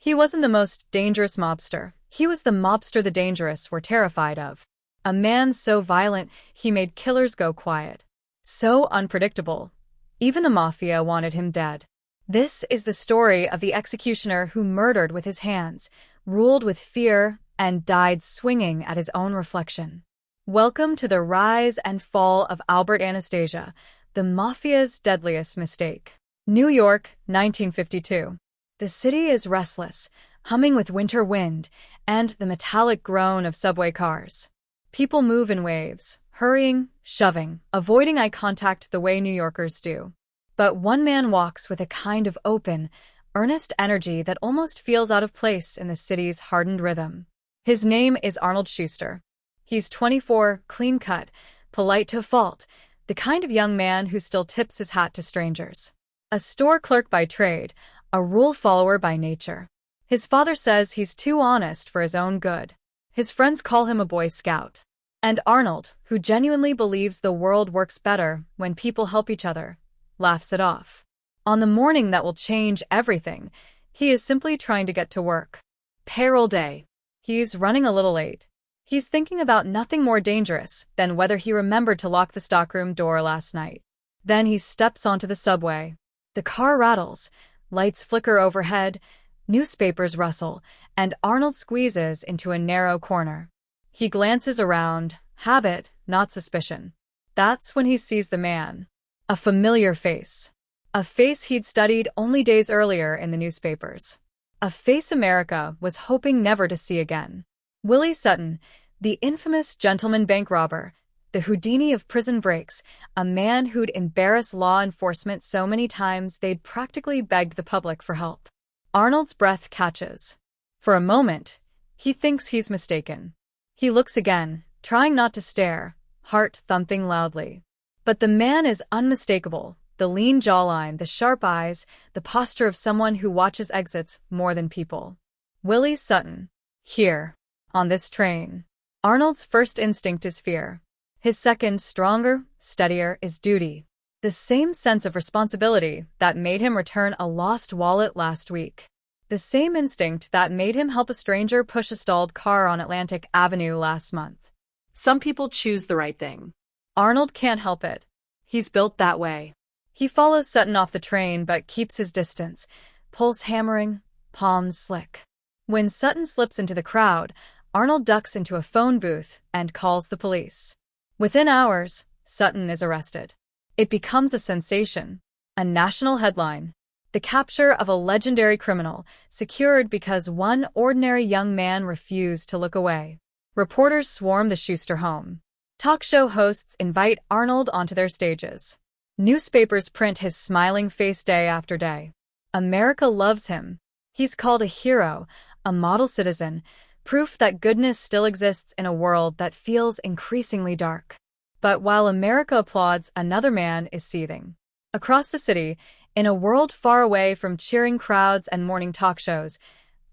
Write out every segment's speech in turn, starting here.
He wasn't the most dangerous mobster. He was the mobster the dangerous were terrified of. A man so violent he made killers go quiet. So unpredictable. Even the Mafia wanted him dead. This is the story of the executioner who murdered with his hands, ruled with fear, and died swinging at his own reflection. Welcome to the rise and fall of Albert Anastasia, the Mafia's deadliest mistake. New York, 1952. The city is restless, humming with winter wind and the metallic groan of subway cars. People move in waves, hurrying, shoving, avoiding eye contact the way New Yorkers do. But one man walks with a kind of open, earnest energy that almost feels out of place in the city's hardened rhythm. His name is Arnold Schuster. He's 24, clean-cut, polite to a fault, the kind of young man who still tips his hat to strangers. A store clerk by trade, a rule follower by nature. His father says he's too honest for his own good. His friends call him a Boy Scout. And Arnold, who genuinely believes the world works better when people help each other, laughs it off. On the morning that will change everything, he is simply trying to get to work. Payroll day. He's running a little late. He's thinking about nothing more dangerous than whether he remembered to lock the stockroom door last night. Then he steps onto the subway. The car rattles, lights flicker overhead, newspapers rustle, and Arnold squeezes into a narrow corner. He glances around, habit, not suspicion. That's when he sees the man. A familiar face. A face he'd studied only days earlier in the newspapers. A face America was hoping never to see again. Willie Sutton, the infamous gentleman bank robber, the Houdini of prison breaks, a man who'd embarrassed law enforcement so many times they'd practically begged the public for help. Arnold's breath catches. For a moment, he thinks he's mistaken. He looks again, trying not to stare, heart thumping loudly. But the man is unmistakable, the lean jawline, the sharp eyes, the posture of someone who watches exits more than people. Willie Sutton. Here. On this train. Arnold's first instinct is fear. His second, stronger, steadier, is duty. The same sense of responsibility that made him return a lost wallet last week. The same instinct that made him help a stranger push a stalled car on Atlantic Avenue last month. Some people choose the right thing. Arnold can't help it. He's built that way. He follows Sutton off the train but keeps his distance, pulse hammering, palms slick. When Sutton slips into the crowd, Arnold ducks into a phone booth and calls the police. Within hours, Sutton is arrested. It becomes a sensation, a national headline. The capture of a legendary criminal, secured because one ordinary young man refused to look away. Reporters swarm the Schuster home. Talk show hosts invite Arnold onto their stages. Newspapers print his smiling face day after day. America loves him. He's called a hero, a model citizen, proof that goodness still exists in a world that feels increasingly dark. But while America applauds, another man is seething. Across the city, in a world far away from cheering crowds and morning talk shows,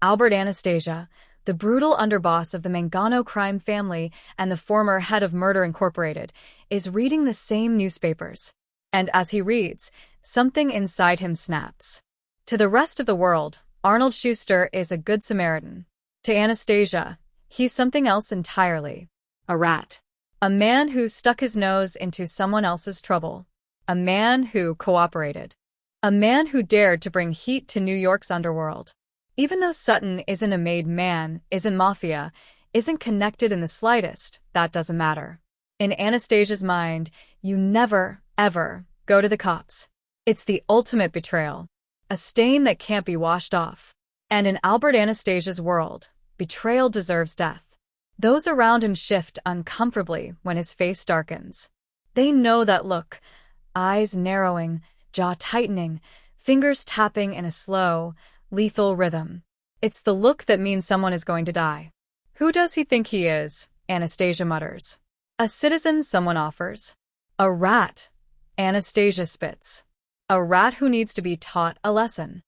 Albert Anastasia, the brutal underboss of the Mangano crime family and the former head of Murder Incorporated, is reading the same newspapers. And as he reads, something inside him snaps. To the rest of the world, Arnold Schuster is a good Samaritan. To Anastasia, he's something else entirely. A rat. A man who stuck his nose into someone else's trouble. A man who cooperated. A man who dared to bring heat to New York's underworld. Even though Sutton isn't a made man, isn't Mafia, isn't connected in the slightest, that doesn't matter. In Anastasia's mind, you never, ever go to the cops. It's the ultimate betrayal. A stain that can't be washed off. And in Albert Anastasia's world, betrayal deserves death. Those around him shift uncomfortably when his face darkens. They know that look, eyes narrowing, jaw tightening, fingers tapping in a slow, lethal rhythm. It's the look that means someone is going to die. Who does he think he is? Anastasia mutters. A citizen, someone offers. A rat. Anastasia spits. A rat who needs to be taught a lesson.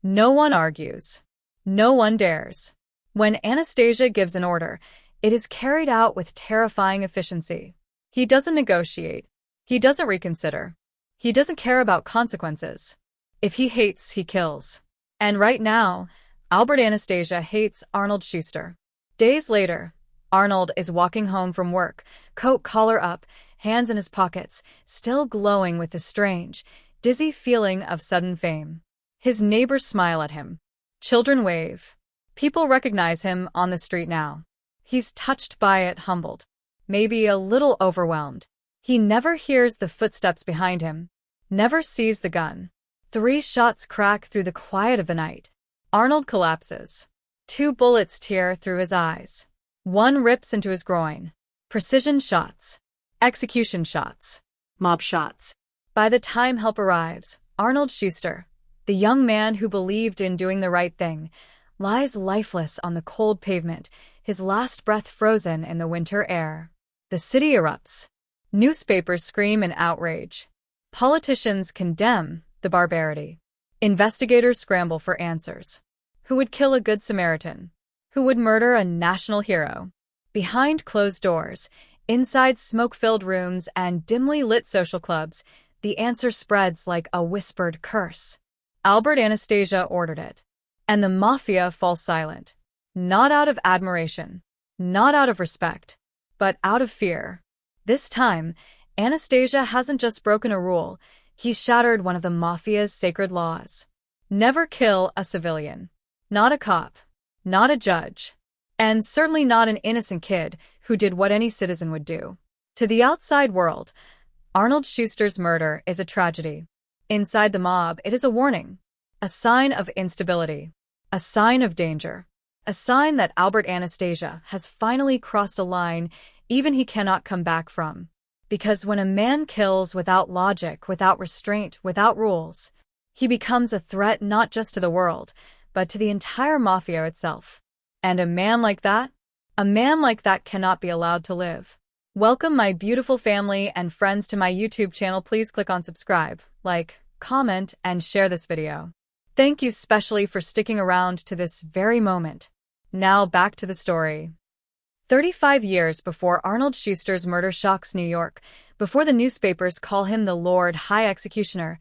No one argues. No one dares. When Anastasia gives an order, it is carried out with terrifying efficiency. He doesn't negotiate. He doesn't reconsider. He doesn't care about consequences. If he hates, he kills. And right now, Albert Anastasia hates Arnold Schuster. Days later, Arnold is walking home from work, coat collar up, hands in his pockets, still glowing with the strange, dizzy feeling of sudden fame. His neighbors smile at him. Children wave. People recognize him on the street now. He's touched by it, humbled, maybe a little overwhelmed. He never hears the footsteps behind him, never sees the gun. 3 shots crack through the quiet of the night. Arnold collapses. 2 bullets tear through his eyes. 1 rips into his groin. Precision shots. Execution shots. Mob shots. By the time help arrives, Arnold Schuster, the young man who believed in doing the right thing, lies lifeless on the cold pavement, his last breath frozen in the winter air. The city erupts. Newspapers scream in outrage. Politicians condemn the barbarity. Investigators scramble for answers. Who would kill a good Samaritan? Who would murder a national hero? Behind closed doors, inside smoke-filled rooms and dimly lit social clubs, the answer spreads like a whispered curse. Albert Anastasia ordered it. And the Mafia falls silent. Not out of admiration, not out of respect, but out of fear. This time, Anastasia hasn't just broken a rule, he's shattered one of the Mafia's sacred laws. Never kill a civilian. Not a cop. Not a judge. And certainly not an innocent kid who did what any citizen would do. To the outside world, Arnold Schuster's murder is a tragedy. Inside the mob, it is a warning. A sign of instability. A sign of danger. A sign that Albert Anastasia has finally crossed a line even he cannot come back from. Because when a man kills without logic, without restraint, without rules, he becomes a threat not just to the world, but to the entire Mafia itself. And a man like that cannot be allowed to live. Welcome my beautiful family and friends to my YouTube channel. Please click on subscribe, like, comment, and share this video. Thank you specially for sticking around to this very moment. Now back to the story. 35 years before Arnold Schuster's murder shocks New York, before the newspapers call him the Lord High Executioner,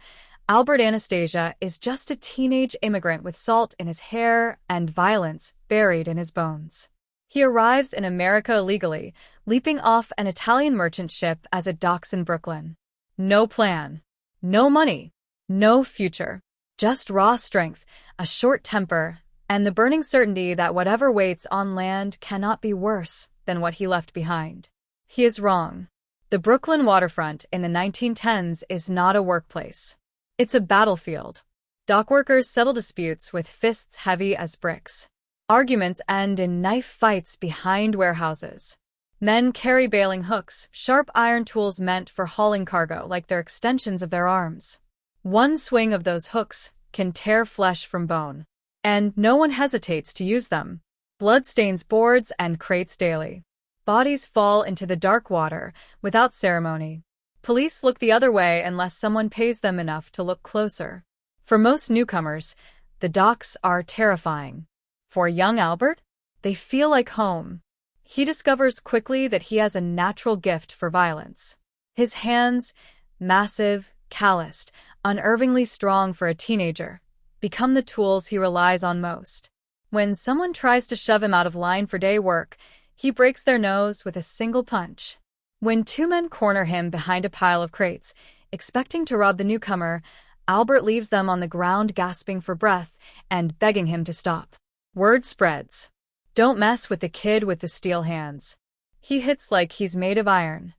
Albert Anastasia is just a teenage immigrant with salt in his hair and violence buried in his bones. He arrives in America illegally, leaping off an Italian merchant ship as it docks in Brooklyn. No plan. No money. No future. Just raw strength, a short temper, and the burning certainty that whatever waits on land cannot be worse than what he left behind. He is wrong. The Brooklyn waterfront in the 1910s is not a workplace. It's a battlefield. Dockworkers settle disputes with fists heavy as bricks. Arguments end in knife fights behind warehouses. Men carry baling hooks, sharp iron tools meant for hauling cargo like they're extensions of their arms. One swing of those hooks can tear flesh from bone. And no one hesitates to use them. Blood stains boards and crates daily. Bodies fall into the dark water without ceremony. Police look the other way unless someone pays them enough to look closer. For most newcomers, the docks are terrifying. For young Albert, they feel like home. He discovers quickly that he has a natural gift for violence. His hands, massive, calloused, unnervingly strong for a teenager, become the tools he relies on most. When someone tries to shove him out of line for day work, he breaks their nose with a single punch. When 2 men corner him behind a pile of crates, expecting to rob the newcomer, Albert leaves them on the ground gasping for breath and begging him to stop. Word spreads. Don't mess with the kid with the steel hands. He hits like he's made of iron.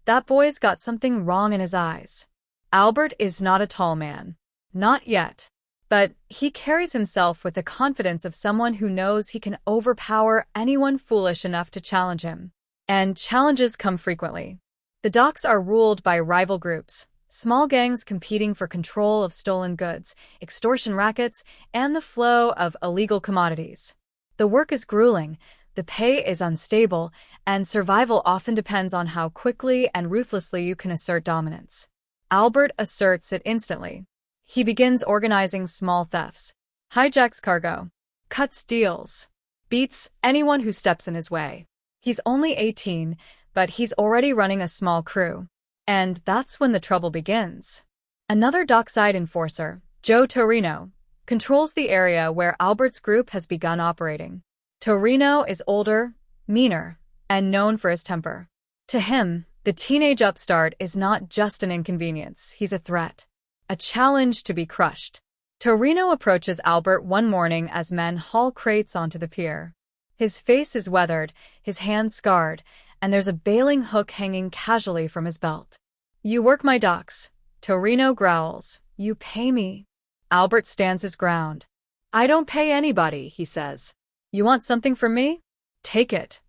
That boy's got something wrong in his eyes. Albert is not a tall man. Not yet. But he carries himself with the confidence of someone who knows he can overpower anyone foolish enough to challenge him. And challenges come frequently. The docks are ruled by rival groups, small gangs competing for control of stolen goods, extortion rackets, and the flow of illegal commodities. The work is grueling, the pay is unstable, and survival often depends on how quickly and ruthlessly you can assert dominance. Albert asserts it instantly. He begins organizing small thefts, hijacks cargo, cuts deals, beats anyone who steps in his way. He's only 18, but he's already running a small crew. And that's when the trouble begins. Another dockside enforcer, Joe Torino, controls the area where Albert's group has begun operating. Torino is older, meaner, and known for his temper. To him, the teenage upstart is not just an inconvenience, he's a threat, a challenge to be crushed. Torino approaches Albert one morning as men haul crates onto the pier. His face is weathered, his hands scarred, and there's a bailing hook hanging casually from his belt. "You work my docks," Torino growls. "You pay me." Albert stands his ground. "I don't pay anybody," he says. "You want something from me? Take it."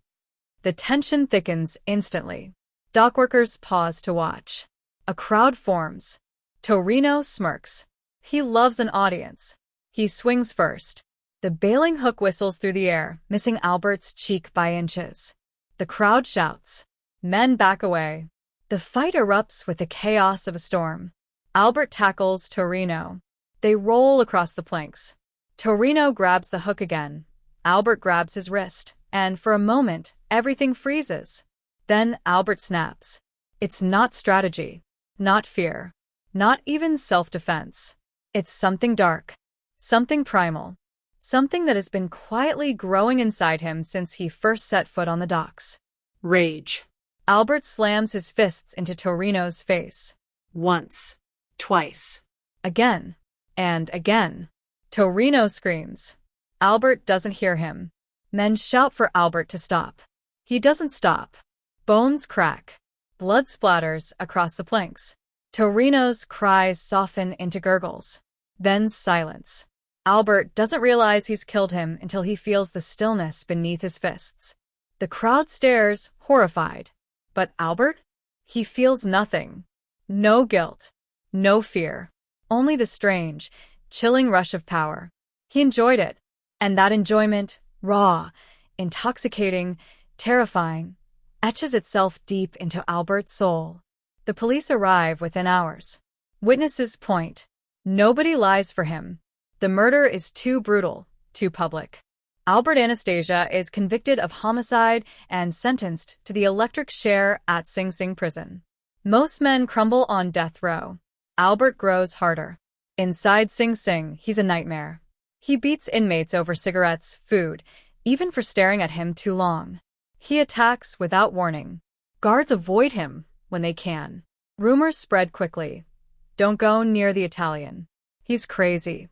The tension thickens instantly. Dockworkers pause to watch. A crowd forms. Torino smirks. He loves an audience. He swings first. The bailing hook whistles through the air, missing Albert's cheek by inches. The crowd shouts. Men back away. The fight erupts with the chaos of a storm. Albert tackles Torino. They roll across the planks. Torino grabs the hook again. Albert grabs his wrist, and for a moment, everything freezes. Then Albert snaps. It's not strategy, not fear, not even self-defense. It's something dark, something primal, something that has been quietly growing inside him since he first set foot on the docks. Rage. Albert slams his fists into Torino's face. Once. Twice. Again. And again. Torino screams. Albert doesn't hear him. Men shout for Albert to stop. He doesn't stop. Bones crack. Blood splatters across the planks. Torino's cries soften into gurgles. Then silence. Albert doesn't realize he's killed him until he feels the stillness beneath his fists. The crowd stares, horrified. But Albert? He feels nothing. No guilt. No fear. Only the strange, chilling rush of power. He enjoyed it. And that enjoyment, raw, intoxicating, terrifying, etches itself deep into Albert's soul. The police arrive within hours. Witnesses point. Nobody lies for him. The murder is too brutal, too public. Albert Anastasia is convicted of homicide and sentenced to the electric chair at Sing Sing prison. Most men crumble on death row. Albert grows harder. Inside Sing Sing, he's a nightmare. He beats inmates over cigarettes, food, even for staring at him too long. He attacks without warning. Guards avoid him when they can. Rumors spread quickly. Don't go near the Italian. He's crazy.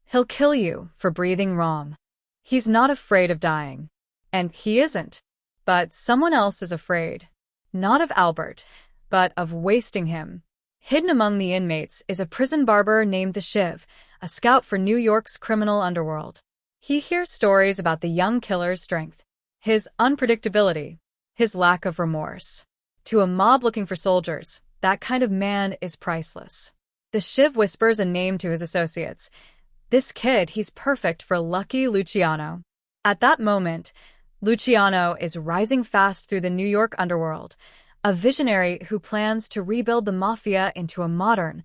He'll kill you for breathing wrong. He's not afraid of dying. And he isn't. But someone else is afraid. Not of Albert, but of wasting him. Hidden among the inmates is a prison barber named the Shiv, a scout for New York's criminal underworld. He hears stories about the young killer's strength, his unpredictability, his lack of remorse. To a mob looking for soldiers, that kind of man is priceless. The Shiv whispers a name to his associates. This kid, he's perfect for Lucky Luciano. At that moment, Luciano is rising fast through the New York underworld, a visionary who plans to rebuild the Mafia into a modern,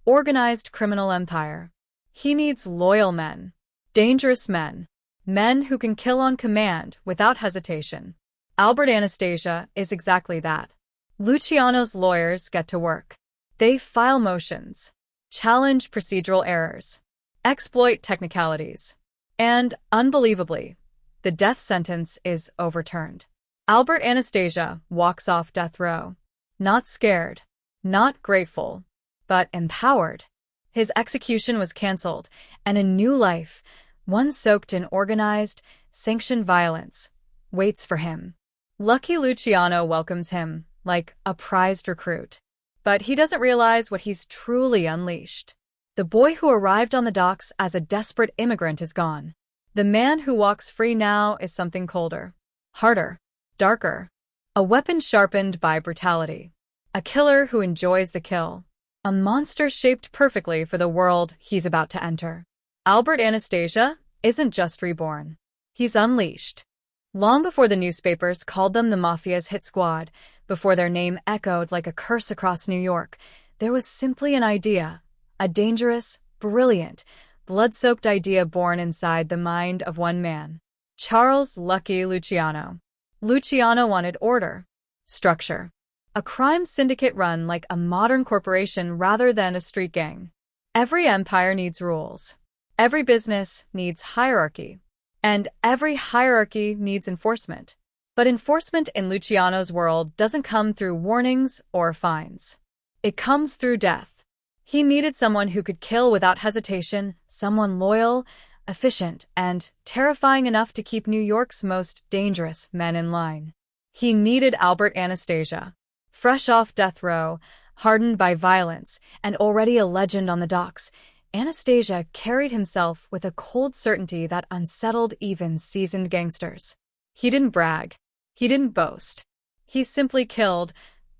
organized criminal empire. He needs loyal men, dangerous men, men who can kill on command without hesitation. Albert Anastasia is exactly that. Luciano's lawyers get to work. They file motions, challenge procedural errors, exploit technicalities. And, unbelievably, the death sentence is overturned. Albert Anastasia walks off death row. Not scared, not grateful, but empowered. His execution was canceled, and a new life, one soaked in organized, sanctioned violence, waits for him. Lucky Luciano welcomes him like a prized recruit. But he doesn't realize what he's truly unleashed. The boy who arrived on the docks as a desperate immigrant is gone. The man who walks free now is something colder, harder, darker. A weapon sharpened by brutality. A killer who enjoys the kill. A monster shaped perfectly for the world he's about to enter. Albert Anastasia isn't just reborn. He's unleashed. Long before the newspapers called them the Mafia's hit squad, before their name echoed like a curse across New York, there was simply an idea. A dangerous, brilliant, blood-soaked idea born inside the mind of one man. Charles Lucky Luciano. Luciano wanted order, structure. A crime syndicate run like a modern corporation rather than a street gang. Every empire needs rules. Every business needs hierarchy, and every hierarchy needs enforcement. But enforcement in Luciano's world doesn't come through warnings or fines. It comes through death. He needed someone who could kill without hesitation, someone loyal, efficient, and terrifying enough to keep New York's most dangerous men in line. He needed Anastasia. Fresh off death row, hardened by violence, and already a legend on the docks, Anastasia carried himself with a cold certainty that unsettled even seasoned gangsters. He didn't brag. He didn't boast. He simply killed,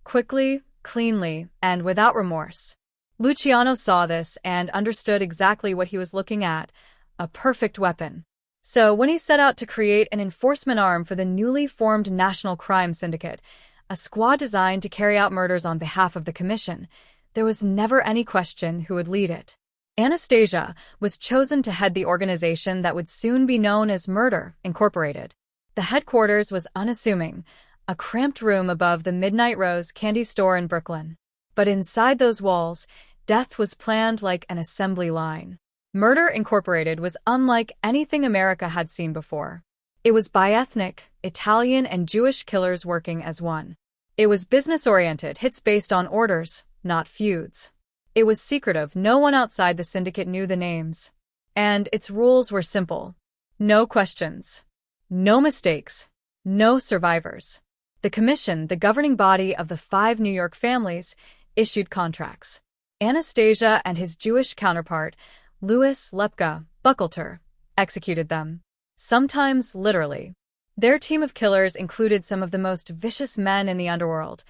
quickly, cleanly, and without remorse. Luciano saw this and understood exactly what he was looking at, a perfect weapon. So when he set out to create an enforcement arm for the newly formed National Crime Syndicate, a squad designed to carry out murders on behalf of the Commission, there was never any question who would lead it. Anastasia was chosen to head the organization that would soon be known as Murder, Incorporated. The headquarters was unassuming, a cramped room above the Midnight Rose candy store in Brooklyn. But inside those walls, death was planned like an assembly line. Murder Incorporated was unlike anything America had seen before. It was biethnic, Italian and Jewish killers working as one. It was business-oriented, hits based on orders, not feuds. It was secretive, no one outside the syndicate knew the names. And its rules were simple. No questions. No mistakes. No survivors. The Commission, the governing body of the 5 New York families, issued contracts. Anastasia and his Jewish counterpart, Louis Lepka Buckleter, executed them. Sometimes literally. Their team of killers included some of the most vicious men in the underworld.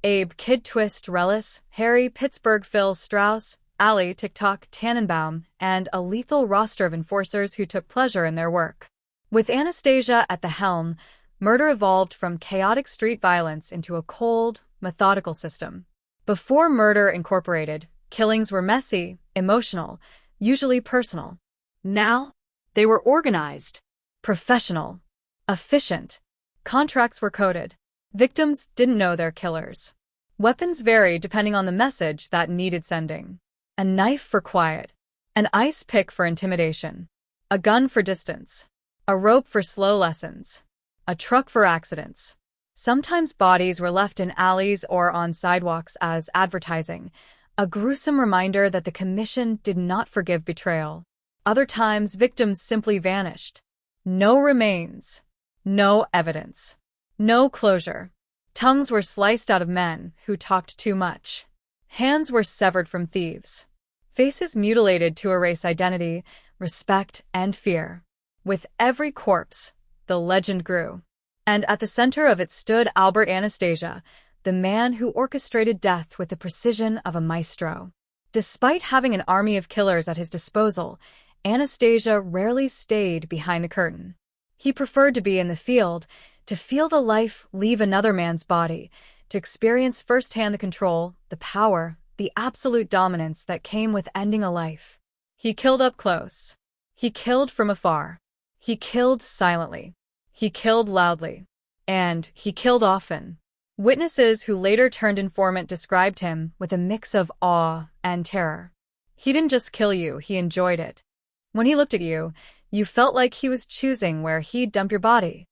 Abe Kid Twist Rellis, Harry Pittsburgh Phil Strauss, Ali TikTok Tannenbaum, and a lethal roster of enforcers who took pleasure in their work. With Anastasia at the helm, murder evolved from chaotic street violence into a cold, methodical system. Before Murder Incorporated, killings were messy, emotional, usually personal. Now, they were organized. Professional. Efficient. Contracts were coded. Victims didn't know their killers. Weapons varied depending on the message that needed sending. A knife for quiet. An ice pick for intimidation. A gun for distance. A rope for slow lessons. A truck for accidents. Sometimes bodies were left in alleys or on sidewalks as advertising, a gruesome reminder that the Commission did not forgive betrayal. Other times, victims simply vanished. No remains. No evidence. No closure. Tongues were sliced out of men who talked too much. Hands were severed from thieves. Faces mutilated to erase identity, respect, and fear. With every corpse, the legend grew. And at the center of it stood Anastasia, the man who orchestrated death with the precision of a maestro. Despite having an army of killers at his disposal, Anastasia rarely stayed behind a curtain. He preferred to be in the field, to feel the life leave another man's body, to experience firsthand the control, the power, the absolute dominance that came with ending a life. He killed up close. He killed from afar. He killed silently. He killed loudly. And he killed often. Witnesses who later turned informant described him with a mix of awe and terror. He didn't just kill you, he enjoyed it. When he looked at you, you felt like he was choosing where he'd dump your body.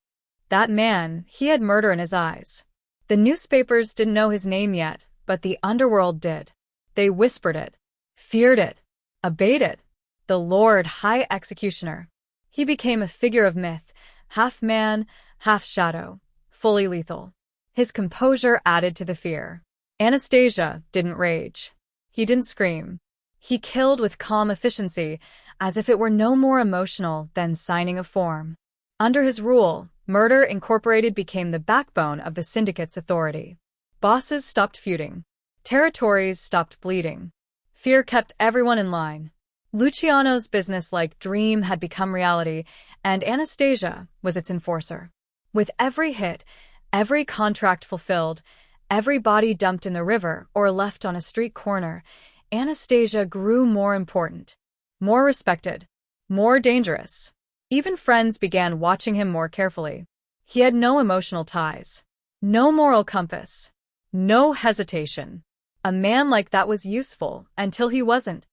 That man, he had murder in his eyes. The newspapers didn't know his name yet, but the underworld did. They whispered it, feared it, obeyed it. The Lord High Executioner. He became a figure of myth, half man, half shadow, fully lethal. His composure added to the fear. Anastasia didn't rage. He didn't scream. He killed with calm efficiency, as if it were no more emotional than signing a form. Under his rule, Murder Incorporated became the backbone of the syndicate's authority. Bosses stopped feuding. Territories stopped bleeding. Fear kept everyone in line. Luciano's business-like dream had become reality, and Anastasia was its enforcer. With every hit, every contract fulfilled, every body dumped in the river or left on a street corner, Anastasia grew more important, more respected, more dangerous. Even friends began watching him more carefully. He had no emotional ties, no moral compass, no hesitation. A man like that was useful until he wasn't.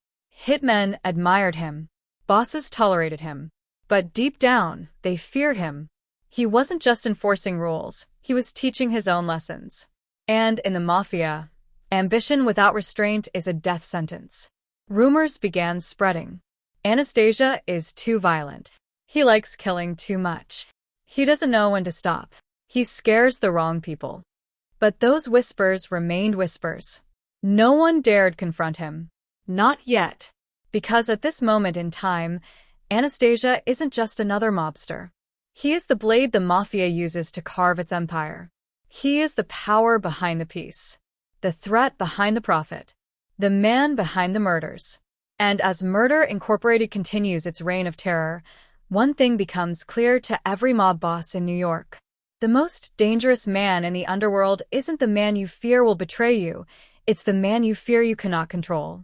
Hitmen admired him. Bosses tolerated him. But deep down, they feared him. He wasn't just enforcing rules, he was teaching his own lessons. And in the Mafia, ambition without restraint is a death sentence. Rumors began spreading. Anastasia is too violent. He likes killing too much. He doesn't know when to stop. He scares the wrong people. But those whispers remained whispers. No one dared confront him. Not yet. Because at this moment in time, Anastasia isn't just another mobster. He is the blade the Mafia uses to carve its empire. He is the power behind the peace, the threat behind the profit, the man behind the murders. And as Murder Incorporated continues its reign of terror, one thing becomes clear to every mob boss in New York. The most dangerous man in the underworld isn't the man you fear will betray you, it's the man you fear you cannot control.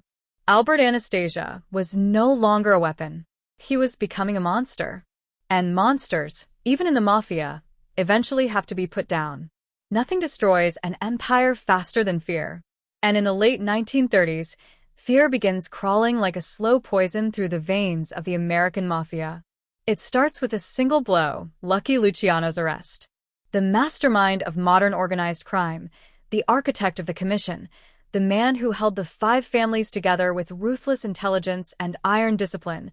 Albert Anastasia was no longer a weapon. He was becoming a monster. And monsters, even in the Mafia, eventually have to be put down. Nothing destroys an empire faster than fear. And in the late 1930s, fear begins crawling like a slow poison through the veins of the American Mafia. It starts with a single blow, Lucky Luciano's arrest. The mastermind of modern organized crime, the architect of the commission, the man who held the 5 families together with ruthless intelligence and iron discipline,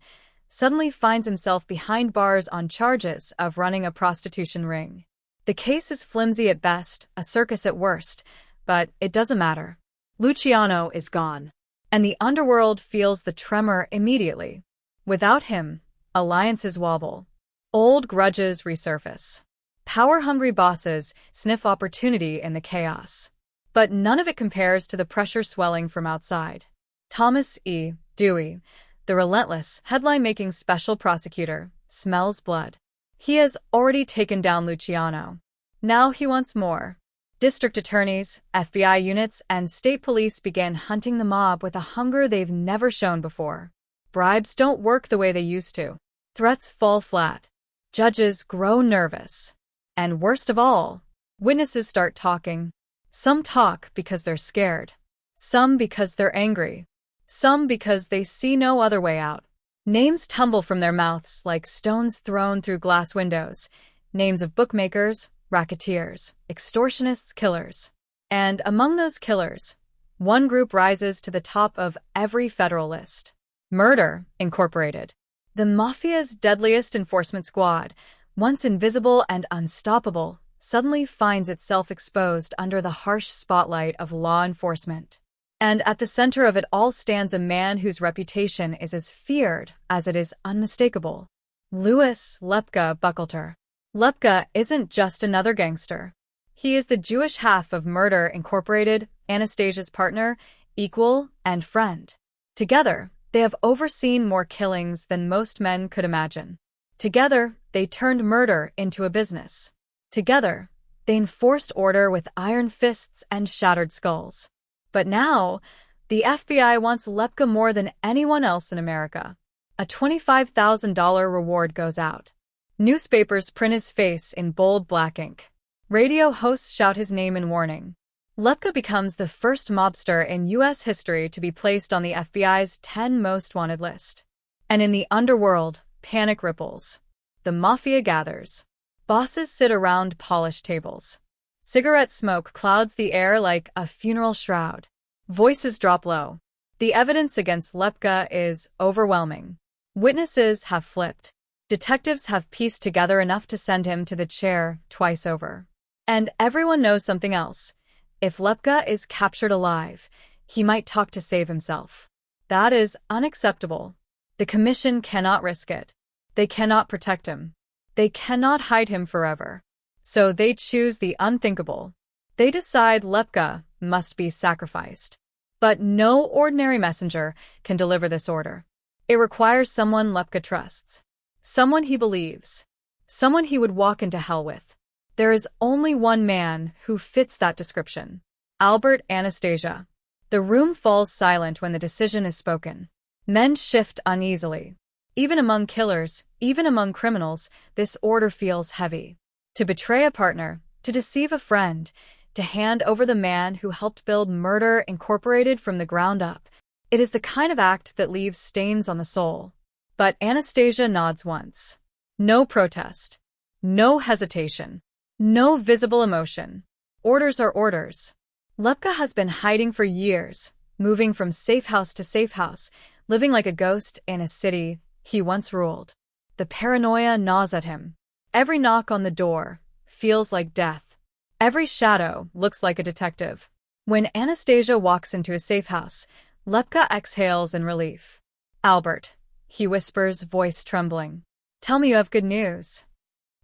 suddenly finds himself behind bars on charges of running a prostitution ring. The case is flimsy at best, a circus at worst, but it doesn't matter. Luciano is gone. And the underworld feels the tremor immediately. Without him, alliances wobble. Old grudges resurface. Power-hungry bosses sniff opportunity in the chaos. But none of it compares to the pressure swelling from outside. Thomas E. Dewey, the relentless, headline-making special prosecutor, smells blood. He has already taken down Luciano. Now he wants more. District attorneys, FBI units, and state police began hunting the mob with a hunger they've never shown before. Bribes don't work the way they used to. Threats fall flat. Judges grow nervous. And worst of all, witnesses start talking. Some talk because they're scared. Some because they're angry. Some because they see no other way out. Names tumble from their mouths like stones thrown through glass windows. Names of bookmakers, racketeers, extortionists, killers. And among those killers, one group rises to the top of every federal list. Murder Incorporated. The Mafia's deadliest enforcement squad, once invisible and unstoppable, suddenly finds itself exposed under the harsh spotlight of law enforcement. And at the center of it all stands a man whose reputation is as feared as it is unmistakable. Louis Lepka Buckelter. Lepka isn't just another gangster. He is the Jewish half of Murder Incorporated, Anastasia's partner, equal, and friend. Together, they have overseen more killings than most men could imagine. Together, they turned murder into a business. Together, they enforced order with iron fists and shattered skulls. But now, the FBI wants Lepka more than anyone else in America. A $25,000 reward goes out. Newspapers print his face in bold black ink. Radio hosts shout his name in warning. Lepka becomes the first mobster in U.S. history to be placed on the FBI's 10 most wanted list. And in the underworld, panic ripples. The Mafia gathers. Bosses sit around polished tables. Cigarette smoke clouds the air like a funeral shroud. Voices drop low. The evidence against Lepka is overwhelming. Witnesses have flipped. Detectives have pieced together enough to send him to the chair twice over. And everyone knows something else. If Lepka is captured alive, he might talk to save himself. That is unacceptable. The commission cannot risk it. They cannot protect him. They cannot hide him forever. So they choose the unthinkable. They decide Lepka must be sacrificed. But no ordinary messenger can deliver this order. It requires someone Lepka trusts. Someone he believes. Someone he would walk into hell with. There is only one man who fits that description. Albert Anastasia. The room falls silent when the decision is spoken. Men shift uneasily. Even among killers, even among criminals, this order feels heavy. To betray a partner, to deceive a friend, to hand over the man who helped build Murder Incorporated from the ground up. It is the kind of act that leaves stains on the soul. But Anastasia nods once. No protest. No hesitation. No visible emotion. Orders are orders. Lepka has been hiding for years, moving from safe house to safe house, living like a ghost in a city he once ruled. The paranoia gnaws at him. Every knock on the door feels like death. Every shadow looks like a detective. When Anastasia walks into a safe house, Lepka exhales in relief. "Albert," he whispers, voice trembling. "Tell me you have good news."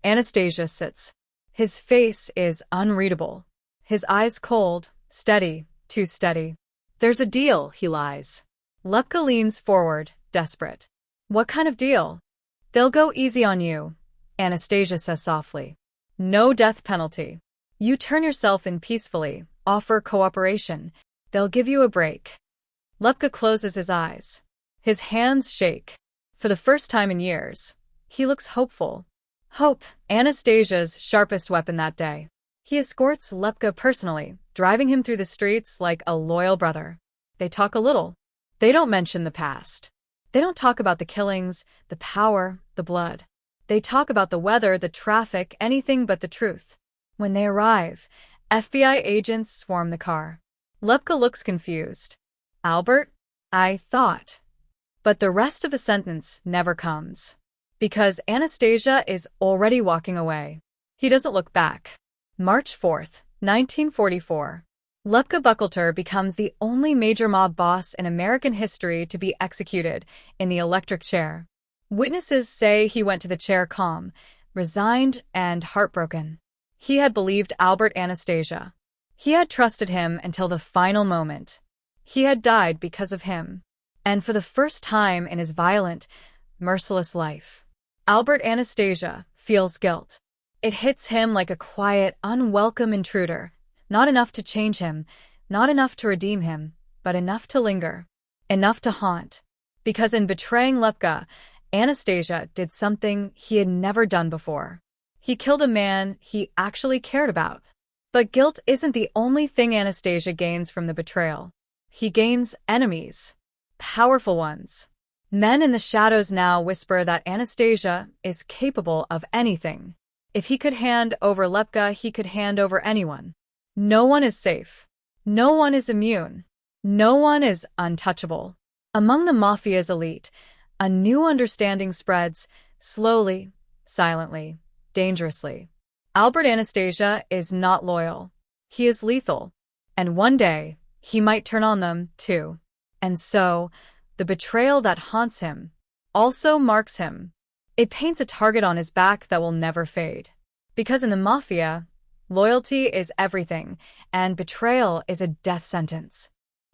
Anastasia sits. His face is unreadable. His eyes cold, steady, too steady. "There's a deal," he lies. Lepka leans forward, desperate. "What kind of deal?" "They'll go easy on you," Anastasia says softly. "No death penalty. You turn yourself in peacefully, offer cooperation. They'll give you a break." Lepka closes his eyes. His hands shake. For the first time in years, he looks hopeful. Hope, Anastasia's sharpest weapon that day. He escorts Lepka personally, driving him through the streets like a loyal brother. They talk a little. They don't mention the past. They don't talk about the killings, the power, the blood. They talk about the weather, the traffic, anything but the truth. When they arrive, FBI agents swarm the car. Lepka looks confused. "Albert? I thought." But the rest of the sentence never comes. Because Anastasia is already walking away. He doesn't look back. March 4th, 1944. Lepka Buckleter becomes the only major mob boss in American history to be executed in the electric chair. Witnesses say he went to the chair calm, resigned, and heartbroken. He had believed Albert Anastasia. He had trusted him until the final moment. He had died because of him. And for the first time in his violent, merciless life, Albert Anastasia feels guilt. It hits him like a quiet, unwelcome intruder. Not enough to change him, not enough to redeem him, but enough to linger. Enough to haunt. Because in betraying Lepka, Anastasia did something he had never done before. He killed a man he actually cared about. But guilt isn't the only thing Anastasia gains from the betrayal. He gains enemies. Powerful ones. Men in the shadows now whisper that Anastasia is capable of anything. If he could hand over Lepka, he could hand over anyone. No one is safe. No one is immune. No one is untouchable. Among the Mafia's elite, a new understanding spreads, slowly, silently, dangerously. Albert Anastasia is not loyal. He is lethal. And one day, he might turn on them, too. And so, the betrayal that haunts him also marks him. It paints a target on his back that will never fade. Because in the Mafia, loyalty is everything, and betrayal is a death sentence.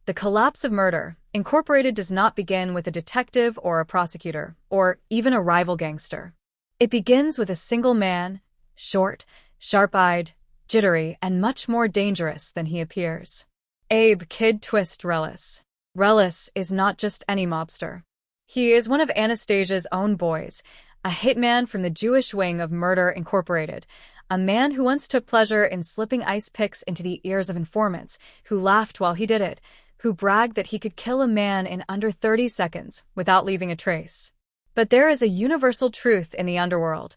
The collapse of Murder, Incorporated does not begin with a detective or a prosecutor, or even a rival gangster. It begins with a single man, short, sharp-eyed, jittery, and much more dangerous than he appears. Abe "Kid Twist" Relis. Relis is not just any mobster. He is one of Anastasia's own boys, a hitman from the Jewish wing of Murder Incorporated, a man who once took pleasure in slipping ice picks into the ears of informants, who laughed while he did it, who bragged that he could kill a man in under 30 seconds without leaving a trace. But there is a universal truth in the underworld.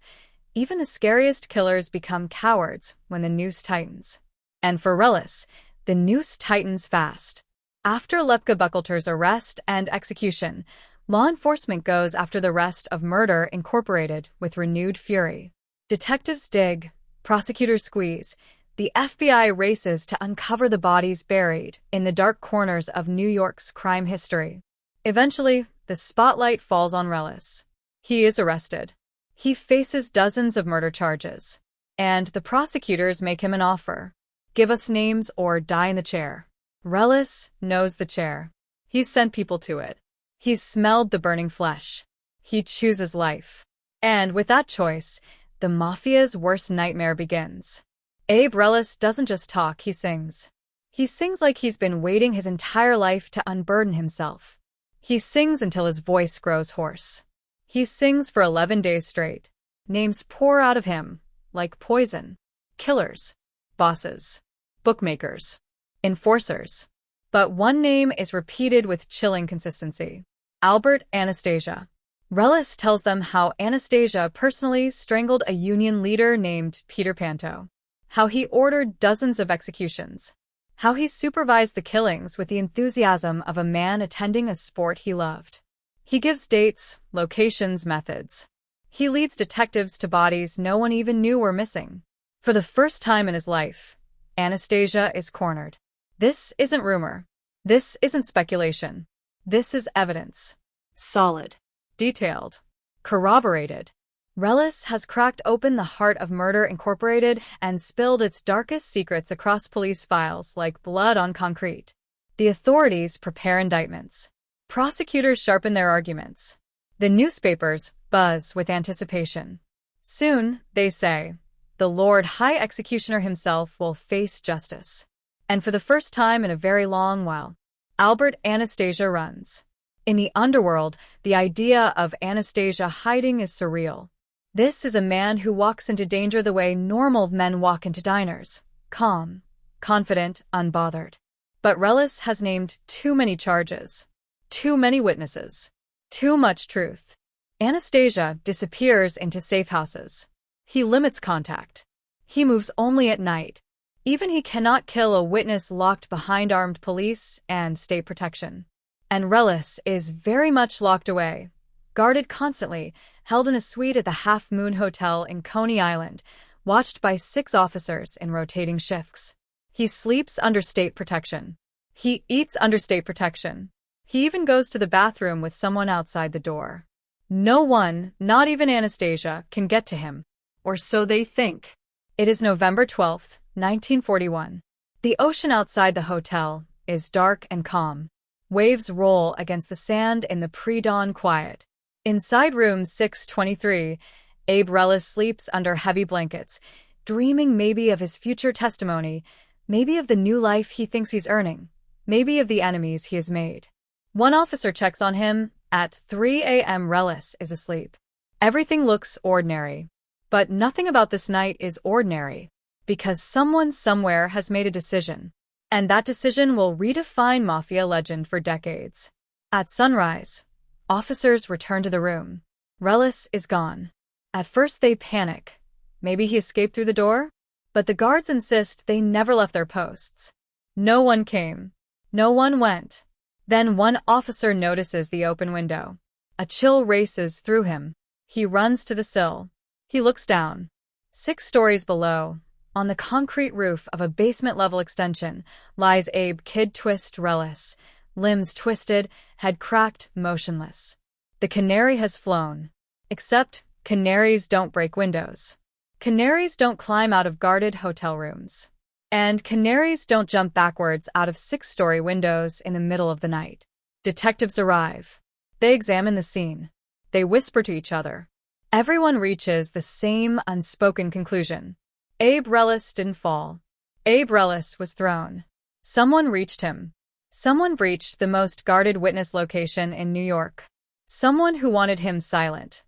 Even the scariest killers become cowards when the noose tightens. And for Relis, the noose tightens fast. After Lepka Buckleter's arrest and execution, law enforcement goes after the rest of Murder Incorporated with renewed fury. Detectives dig, prosecutors squeeze, the FBI races to uncover the bodies buried in the dark corners of New York's crime history. Eventually, the spotlight falls on Relis. He is arrested. He faces dozens of murder charges. And the prosecutors make him an offer. Give us names or die in the chair. Relis knows the chair. He's sent people to it. He's smelled the burning flesh. He chooses life. And with that choice, the Mafia's worst nightmare begins. Abe Relis doesn't just talk, he sings. He sings like he's been waiting his entire life to unburden himself. He sings until his voice grows hoarse. He sings for 11 days straight. Names pour out of him, like poison. Killers, bosses, bookmakers, enforcers. But one name is repeated with chilling consistency. Albert Anastasia. Relis tells them how Anastasia personally strangled a union leader named Peter Panto, how he ordered dozens of executions, how he supervised the killings with the enthusiasm of a man attending a sport he loved. He gives dates, locations, methods. He leads detectives to bodies no one even knew were missing. For the first time in his life, Anastasia is cornered. This isn't rumor. This isn't speculation. This is evidence. Solid. Detailed. Corroborated. Relis has cracked open the heart of Murder Incorporated and spilled its darkest secrets across police files like blood on concrete. The authorities prepare indictments. Prosecutors sharpen their arguments. The newspapers buzz with anticipation. Soon, they say, the Lord High Executioner himself will face justice. And for the first time in a very long while, Albert Anastasia runs. In the underworld, the idea of Anastasia hiding is surreal. This is a man who walks into danger the way normal men walk into diners, calm, confident, unbothered. But Relis has named too many charges, too many witnesses, too much truth. Anastasia disappears into safe houses. He limits contact. He moves only at night. Even he cannot kill a witness locked behind armed police and state protection. And Relis is very much locked away, guarded constantly, held in a suite at the Half Moon Hotel in Coney Island, watched by 6 officers in rotating shifts. He sleeps under state protection. He eats under state protection. He even goes to the bathroom with someone outside the door. No one, not even Anastasia, can get to him. Or so they think. It is November 12th, 1941. The ocean outside the hotel is dark and calm. Waves roll against the sand in the pre-dawn quiet. Inside room 623, Abe Relis sleeps under heavy blankets, dreaming maybe of his future testimony, maybe of the new life he thinks he's earning, maybe of the enemies he has made. One officer checks on him. At 3 a.m. Relis is asleep. Everything looks ordinary. But nothing about this night is ordinary, because someone somewhere has made a decision. And that decision will redefine Mafia legend for decades. At sunrise, officers return to the room. Relis is gone. At first they panic. Maybe he escaped through the door? But the guards insist they never left their posts. No one came. No one went. Then one officer notices the open window. A chill races through him. He runs to the sill. He looks down. 6 stories below, on the concrete roof of a basement-level extension, lies Abe Kid Twist Relis, limbs twisted, head cracked, motionless. The canary has flown. Except canaries don't break windows. Canaries don't climb out of guarded hotel rooms. And canaries don't jump backwards out of 6-story windows in the middle of the night. Detectives arrive. They examine the scene. They whisper to each other. Everyone reaches the same unspoken conclusion. Abe Relis didn't fall. Abe Relis was thrown. Someone reached him. Someone breached the most guarded witness location in New York. Someone who wanted him silent.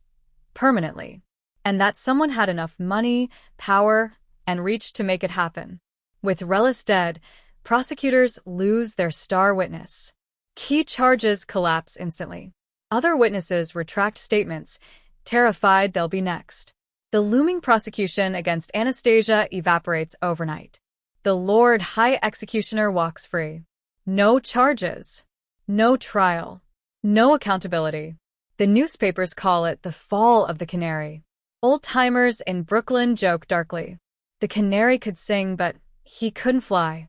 Permanently. And that someone had enough money, power, and reach to make it happen. With Relis dead, prosecutors lose their star witness. Key charges collapse instantly. Other witnesses retract statements, terrified they'll be next. The looming prosecution against Anastasia evaporates overnight. The Lord High Executioner walks free. No charges. No trial. No accountability. The newspapers call it the fall of the canary. Old-timers in Brooklyn joke darkly. The canary could sing, but he couldn't fly.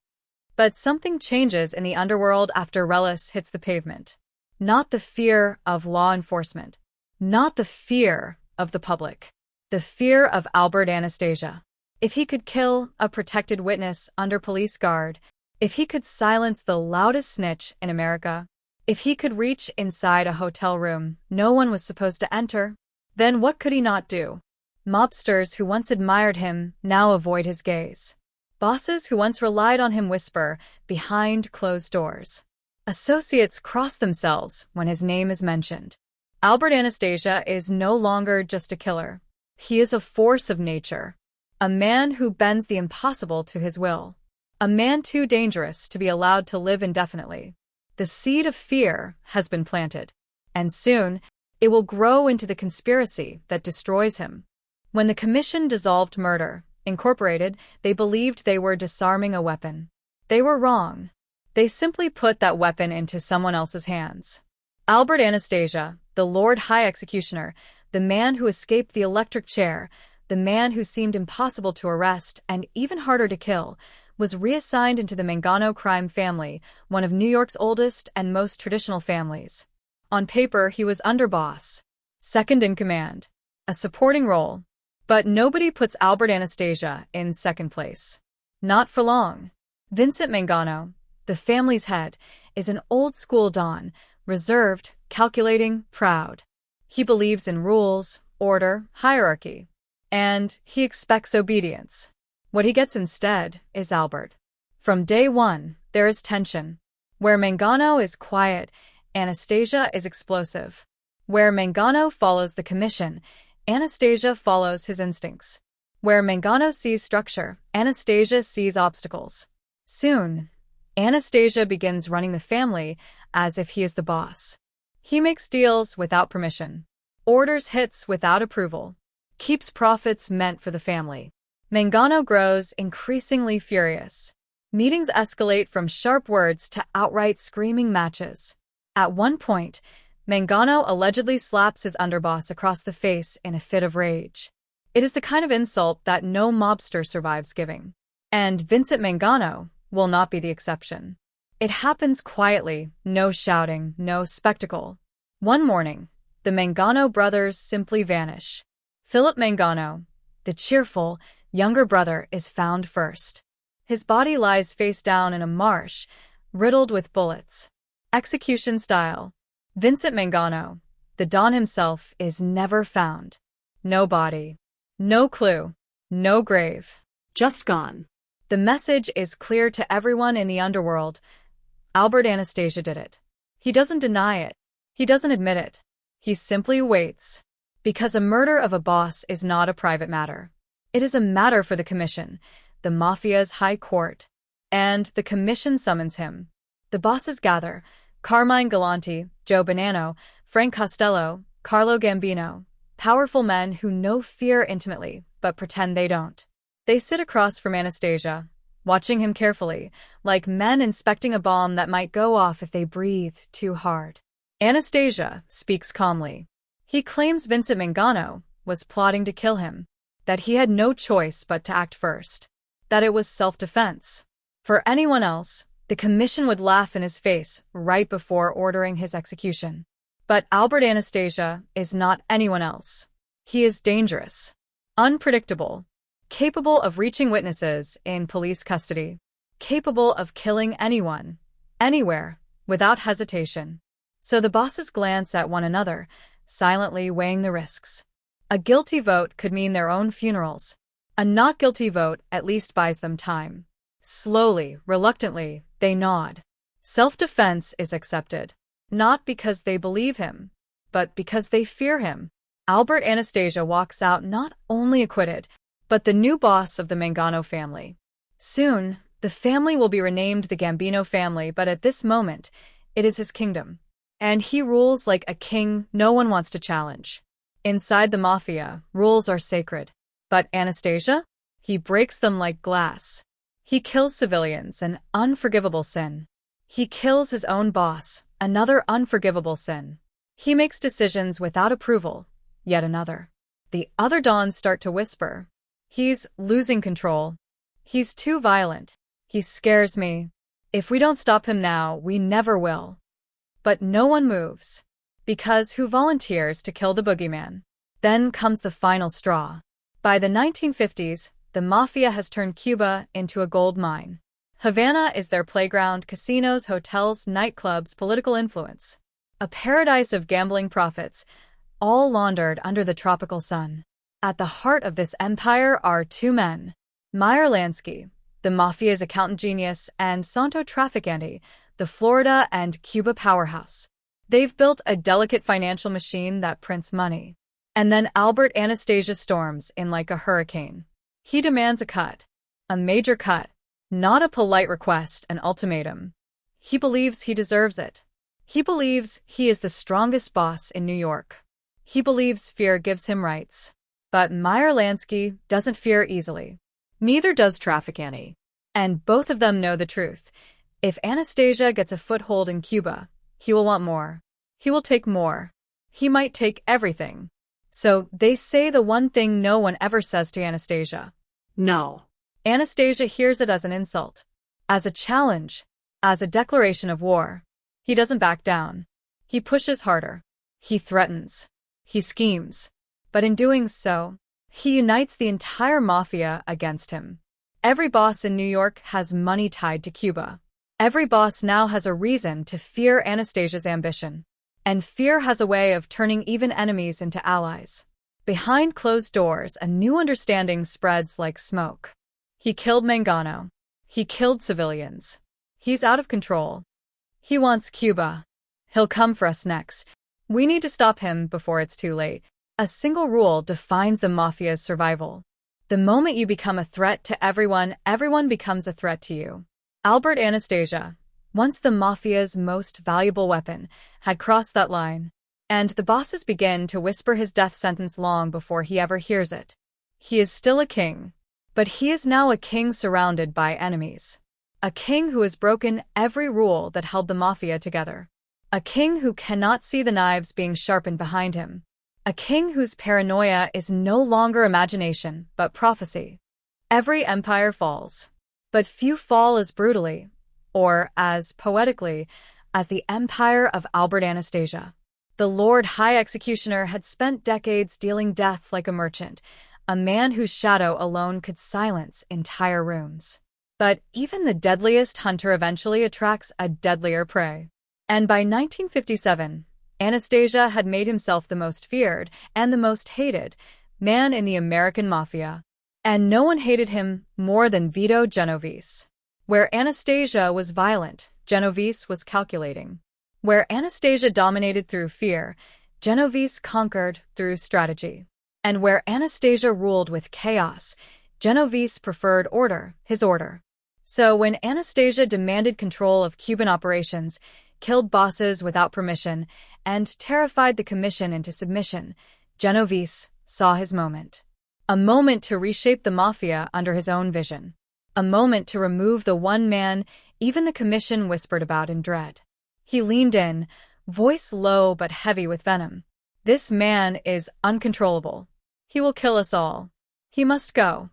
But something changes in the underworld after Relis hits the pavement. Not the fear of law enforcement. Not the fear of the public. The fear of Albert Anastasia. If he could kill a protected witness under police guard, if he could silence the loudest snitch in America, if he could reach inside a hotel room no one was supposed to enter, then what could he not do? Mobsters who once admired him now avoid his gaze. Bosses who once relied on him whisper behind closed doors. Associates cross themselves when his name is mentioned. Albert Anastasia is no longer just a killer. He is a force of nature. A man who bends the impossible to his will. A man too dangerous to be allowed to live indefinitely. The seed of fear has been planted. And soon, It will grow into the conspiracy that destroys him. When the commission dissolved Murder, Incorporated, they believed they were disarming a weapon. They were wrong. They simply put that weapon into someone else's hands. Albert Anastasia, the Lord High Executioner, the man who escaped the electric chair, the man who seemed impossible to arrest and even harder to kill, was reassigned into the Mangano crime family, one of New York's oldest and most traditional families. On paper, he was underboss, second in command, a supporting role. But nobody puts Albert Anastasia in second place. Not for long. Vincent Mangano, the family's head, is an old-school don, reserved, calculating, proud. He believes in rules, order, hierarchy. And he expects obedience. What he gets instead is Albert. From day one, there is tension. Where Mangano is quiet, Anastasia is explosive. Where Mangano follows the commission, Anastasia follows his instincts. Where Mangano sees structure, Anastasia sees obstacles. Soon, Anastasia begins running the family as if he is the boss. He makes deals without permission, orders hits without approval, keeps profits meant for the family. Mangano grows increasingly furious. Meetings escalate from sharp words to outright screaming matches. At one point, Mangano allegedly slaps his underboss across the face in a fit of rage. It is the kind of insult that no mobster survives giving. And Vincent Mangano will not be the exception. It happens quietly, no shouting, no spectacle. One morning, the Mangano brothers simply vanish. Philip Mangano, the cheerful, younger brother, is found first. His body lies face down in a marsh, riddled with bullets. Execution style. Vincent Mangano, the Don himself, is never found. No body. No clue. No grave. Just gone. The message is clear to everyone in the underworld. Albert Anastasia did it. He doesn't deny it. He doesn't admit it. He simply waits. Because a murder of a boss is not a private matter. It is a matter for the commission, the Mafia's high court. And the commission summons him. The bosses gather. Carmine Galanti, Joe Bonanno, Frank Costello, Carlo Gambino, powerful men who know fear intimately, but pretend they don't. They sit across from Anastasia, watching him carefully, like men inspecting a bomb that might go off if they breathe too hard. Anastasia speaks calmly. He claims Vincent Mangano was plotting to kill him, that he had no choice but to act first, that it was self-defense. For anyone else, the commission would laugh in his face right before ordering his execution. But Albert Anastasia is not anyone else. He is dangerous, unpredictable, capable of reaching witnesses in police custody, capable of killing anyone, anywhere, without hesitation. So the bosses glance at one another, silently weighing the risks. A guilty vote could mean their own funerals. A not guilty vote at least buys them time. Slowly, reluctantly, they nod. Self-defense is accepted, not because they believe him, but because they fear him. Albert Anastasia walks out not only acquitted, but the new boss of the Mangano family. Soon, the family will be renamed the Gambino family, but at this moment, it is his kingdom. And he rules like a king no one wants to challenge. Inside the Mafia, rules are sacred. But Anastasia? He breaks them like glass. He kills civilians, an unforgivable sin. He kills his own boss, another unforgivable sin. He makes decisions without approval, yet another. The other dons start to whisper. He's losing control. He's too violent. He scares me. If we don't stop him now, we never will. But no one moves. Because who volunteers to kill the boogeyman? Then comes the final straw. By the 1950s, the Mafia has turned Cuba into a gold mine. Havana is their playground, casinos, hotels, nightclubs, political influence. A paradise of gambling profits, all laundered under the tropical sun. At the heart of this empire are two men. Meyer Lansky, the Mafia's accountant genius, and Santo Traficante, the Florida and Cuba powerhouse. They've built a delicate financial machine that prints money. And then Albert Anastasia storms in like a hurricane. He demands a cut. A major cut. Not a polite request, an ultimatum. He believes he deserves it. He believes he is the strongest boss in New York. He believes fear gives him rights. But Meyer Lansky doesn't fear easily. Neither does Traffic Annie. And both of them know the truth. If Anastasia gets a foothold in Cuba, he will want more. He will take more. He might take everything. So they say the one thing no one ever says to Anastasia. No. Anastasia hears it as an insult, as a challenge, as a declaration of war. He doesn't back down. He pushes harder. He threatens. He schemes. But in doing so, he unites the entire mafia against him. Every boss in New York has money tied to Cuba. Every boss now has a reason to fear Anastasia's ambition. And fear has a way of turning even enemies into allies. Behind closed doors, a new understanding spreads like smoke. He killed Mangano. He killed civilians. He's out of control. He wants Cuba. He'll come for us next. We need to stop him before it's too late. A single rule defines the mafia's survival. The moment you become a threat to everyone, everyone becomes a threat to you. Albert Anastasia, once the mafia's most valuable weapon, had crossed that line. And the bosses begin to whisper his death sentence long before he ever hears it. He is still a king. But he is now a king surrounded by enemies. A king who has broken every rule that held the mafia together. A king who cannot see the knives being sharpened behind him. A king whose paranoia is no longer imagination, but prophecy. Every empire falls. But few fall as brutally, or as poetically, as the empire of Albert Anastasia. The Lord High Executioner had spent decades dealing death like a merchant, a man whose shadow alone could silence entire rooms. But even the deadliest hunter eventually attracts a deadlier prey. And by 1957, Anastasia had made himself the most feared and the most hated man in the American mafia. And no one hated him more than Vito Genovese. Where Anastasia was violent, Genovese was calculating. Where Anastasia dominated through fear, Genovese conquered through strategy. And where Anastasia ruled with chaos, Genovese preferred order, his order. So when Anastasia demanded control of Cuban operations, killed bosses without permission, and terrified the commission into submission, Genovese saw his moment. A moment to reshape the mafia under his own vision. A moment to remove the one man even the commission whispered about in dread. He leaned in, voice low but heavy with venom. This man is uncontrollable. He will kill us all. He must go.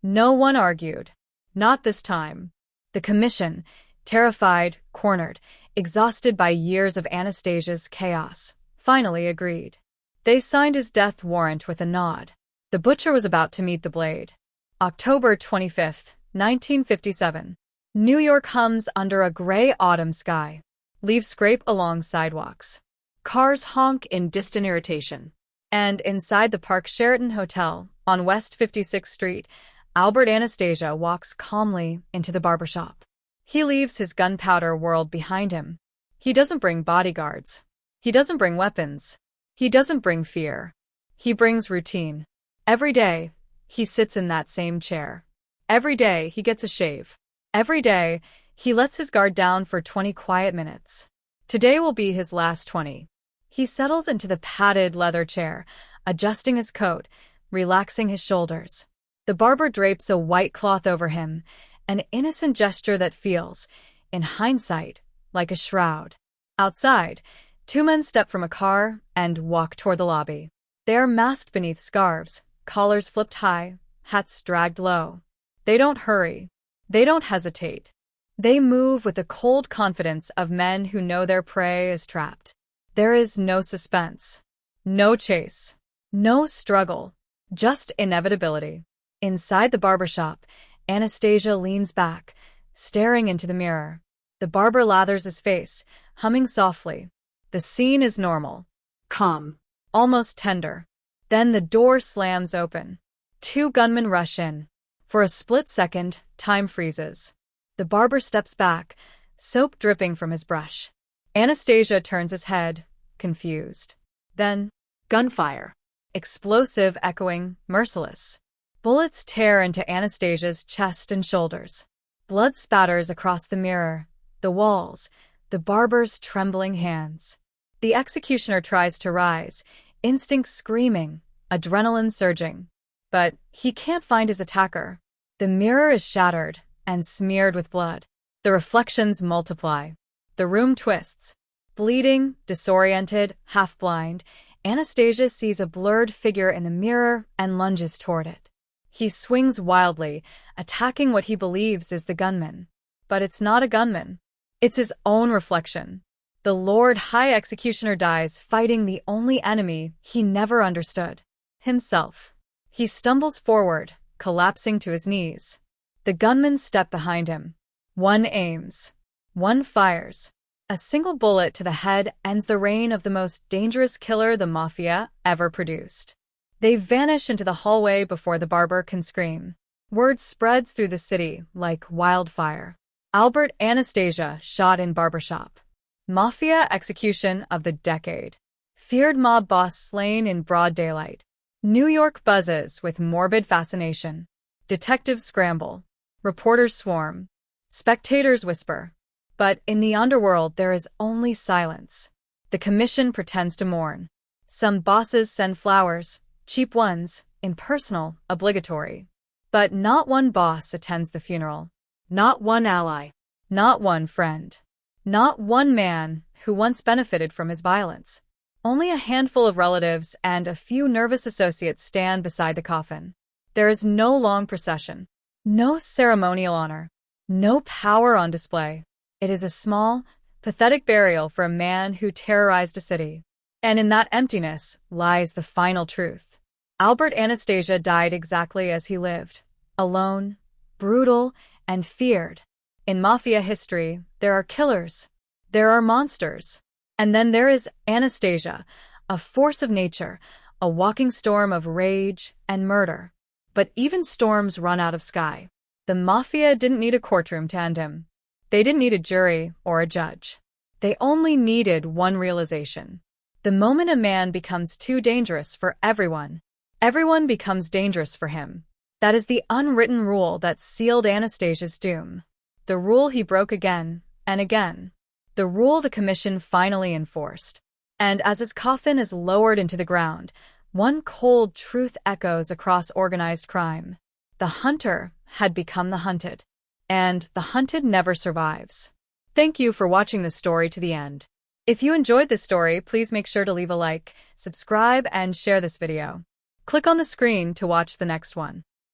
No one argued. Not this time. The commission, terrified, cornered, exhausted by years of Anastasia's chaos, finally agreed. They signed his death warrant with a nod. The butcher was about to meet the blade. October 25, 1957. New York hums under a gray autumn sky. Leaves scrape along sidewalks. Cars honk in distant irritation. And inside the Park Sheraton Hotel, on West 56th Street, Albert Anastasia walks calmly into the barbershop. He leaves his gunpowder world behind him. He doesn't bring bodyguards. He doesn't bring weapons. He doesn't bring fear. He brings routine. Every day, he sits in that same chair. Every day, he gets a shave. Every day, he lets his guard down for 20 quiet minutes. Today will be his last 20. He settles into the padded leather chair, adjusting his coat, relaxing his shoulders. The barber drapes a white cloth over him, an innocent gesture that feels, in hindsight, like a shroud. Outside, two men step from a car and walk toward the lobby. They are masked beneath scarves, collars flipped high, hats dragged low. They don't hurry. They don't hesitate. They move with the cold confidence of men who know their prey is trapped. There is no suspense, no chase, no struggle, just inevitability. Inside the barbershop, Anastasia leans back, staring into the mirror. The barber lathers his face, humming softly. The scene is normal. Calm. Almost tender. Then the door slams open. Two gunmen rush in. For a split second, time freezes. The barber steps back, soap dripping from his brush. Anastasia turns his head, confused. Then, gunfire. Explosive, echoing, merciless. Bullets tear into Anastasia's chest and shoulders. Blood spatters across the mirror, the walls, the barber's trembling hands. The executioner tries to rise, Instinct screaming, adrenaline surging. But he can't find his attacker. The mirror is shattered and smeared with blood. The reflections multiply. The room twists. Bleeding, disoriented, half-blind, Anastasia sees a blurred figure in the mirror and lunges toward it. He swings wildly, attacking what he believes is the gunman. But it's not a gunman. It's his own reflection. The Lord High Executioner dies fighting the only enemy he never understood: himself. He stumbles forward, collapsing to his knees. The gunmen step behind him. One aims. One fires. A single bullet to the head ends the reign of the most dangerous killer the Mafia ever produced. They vanish into the hallway before the barber can scream. Word spreads through the city like wildfire. Albert Anastasia shot in barbershop. Mafia execution of the decade. Feared mob boss slain in broad daylight. New York buzzes with morbid fascination. Detectives scramble. Reporters swarm. Spectators whisper. But in the underworld there is only silence. The commission pretends to mourn. Some bosses send flowers, cheap ones, impersonal, obligatory. But not one boss attends the funeral. Not one ally. Not one friend. Not one man who once benefited from his violence. Only a handful of relatives and a few nervous associates stand beside the coffin. There is no long procession. No ceremonial honor. No power on display. It is a small, pathetic burial for a man who terrorized a city. And in that emptiness lies the final truth. Albert Anastasia died exactly as he lived. Alone, brutal, and feared. In Mafia history, there are killers. There are monsters. And then there is Anastasia, a force of nature, a walking storm of rage and murder. But even storms run out of sky. The Mafia didn't need a courtroom to end him. They didn't need a jury or a judge. They only needed one realization. The moment a man becomes too dangerous for everyone, everyone becomes dangerous for him. That is the unwritten rule that sealed Anastasia's doom. The rule he broke again and again. The rule the commission finally enforced. And as his coffin is lowered into the ground, one cold truth echoes across organized crime. The hunter had become the hunted. And the hunted never survives. Thank you for watching this story to the end. If you enjoyed this story, please make sure to leave a like, subscribe, and share this video. Click on the screen to watch the next one.